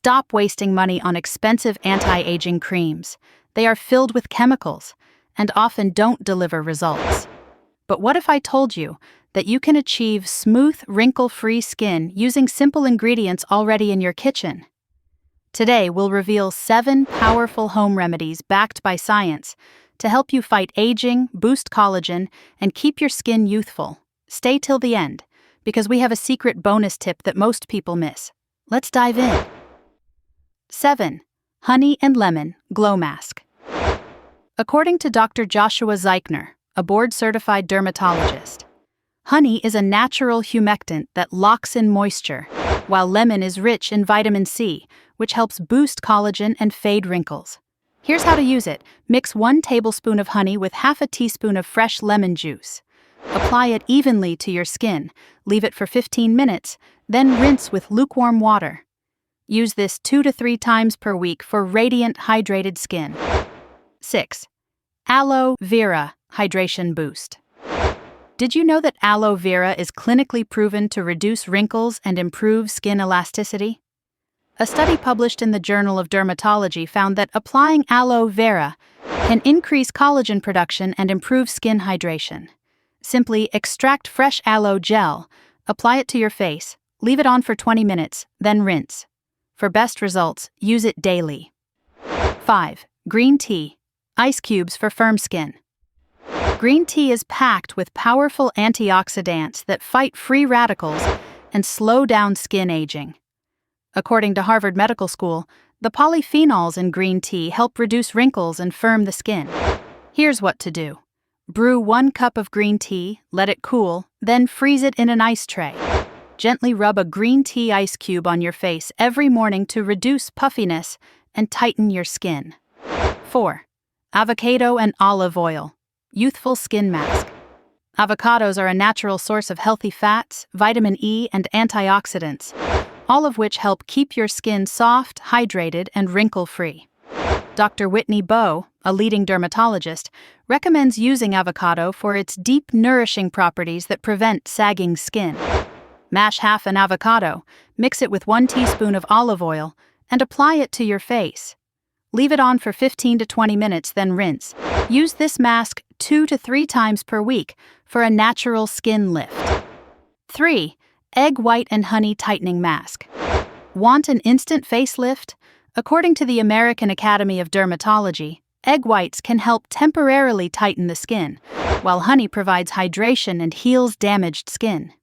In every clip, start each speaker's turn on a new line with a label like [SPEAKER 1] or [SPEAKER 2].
[SPEAKER 1] Stop wasting money on expensive anti-aging creams. They are filled with chemicals and often don't deliver results. But what if I told you that you can achieve smooth, wrinkle-free skin using simple ingredients already in your kitchen? Today, we'll reveal 7 powerful home remedies backed by science to help you fight aging, boost collagen, and keep your skin youthful. Stay till the end, because we have a secret bonus tip that most people miss. Let's dive in. 7. Honey and Lemon Glow Mask. According to Dr. Joshua Zeichner, a board-certified dermatologist, honey is a natural humectant that locks in moisture, while lemon is rich in vitamin C, which helps boost collagen and fade wrinkles. Here's how to use it. Mix 1 tablespoon of honey with half a teaspoon of fresh lemon juice. Apply it evenly to your skin, leave it for 15 minutes, then rinse with lukewarm water. Use this 2 to 3 times per week for radiant, hydrated skin. 6. Aloe Vera Hydration Boost. Did you know that aloe vera is clinically proven to reduce wrinkles and improve skin elasticity? A study published in the Journal of Dermatology found that applying aloe vera can increase collagen production and improve skin hydration. Simply extract fresh aloe gel, apply it to your face, leave it on for 20 minutes, then rinse. For best results, use it daily. 5. Green tea. Ice cubes for firm skin. Green tea is packed with powerful antioxidants that fight free radicals and slow down skin aging. According to Harvard Medical School, the polyphenols in green tea help reduce wrinkles and firm the skin. Here's what to do. Brew 1 cup of green tea, let it cool, then freeze it in an ice tray. Gently rub a green tea ice cube on your face every morning to reduce puffiness and tighten your skin. 4. Avocado and olive oil. Youthful skin mask. Avocados are a natural source of healthy fats, vitamin E, and antioxidants, all of which help keep your skin soft, hydrated, and wrinkle-free. Dr. Whitney Bowe, a leading dermatologist, recommends using avocado for its deep, nourishing properties that prevent sagging skin. Mash half an avocado, mix it with 1 teaspoon of olive oil, and apply it to your face. Leave it on for 15 to 20 minutes, then rinse. Use this mask 2 to 3 times per week for a natural skin lift. 3. Egg white and honey tightening mask. Want an instant facelift? According to the American Academy of Dermatology, egg whites can help temporarily tighten the skin, while honey provides hydration and heals damaged skin.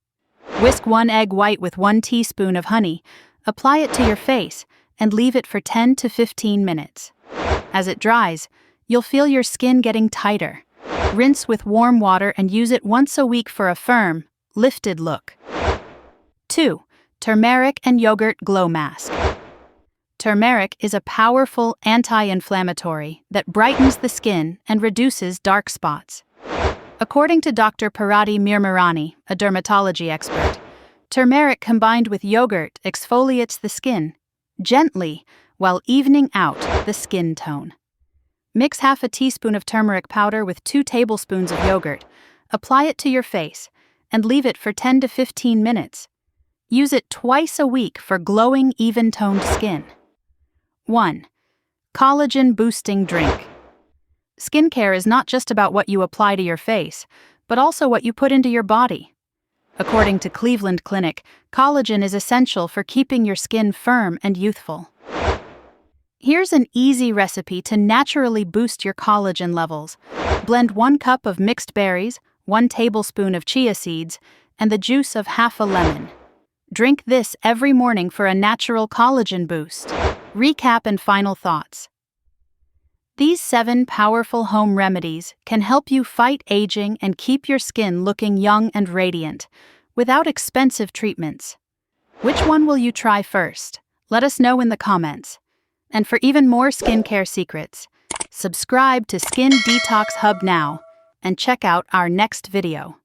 [SPEAKER 1] Whisk 1 egg white with 1 teaspoon of honey, apply it to your face, and leave it for 10 to 15 minutes. As it dries, you'll feel your skin getting tighter. Rinse with warm water and use it once a week for a firm, lifted look. 2. Turmeric and Yogurt Glow Mask. Turmeric is a powerful anti-inflammatory that brightens the skin and reduces dark spots. According to Dr. Parati Mirmarani, a dermatology expert, turmeric combined with yogurt exfoliates the skin gently while evening out the skin tone. Mix half a teaspoon of turmeric powder with 2 tablespoons of yogurt, apply it to your face, and leave it for 10 to 15 minutes. Use it twice a week for glowing, even-toned skin. 1. Collagen-Boosting Drink. Skincare is not just about what you apply to your face, but also what you put into your body. According to Cleveland Clinic, collagen is essential for keeping your skin firm and youthful. Here's an easy recipe to naturally boost your collagen levels. Blend 1 cup of mixed berries, 1 tablespoon of chia seeds, and the juice of half a lemon. Drink this every morning for a natural collagen boost. Recap and final thoughts. These 7 powerful home remedies can help you fight aging and keep your skin looking young and radiant, without expensive treatments. Which one will you try first? Let us know in the comments. And for even more skincare secrets, subscribe to Skin Detox Hub now and check out our next video.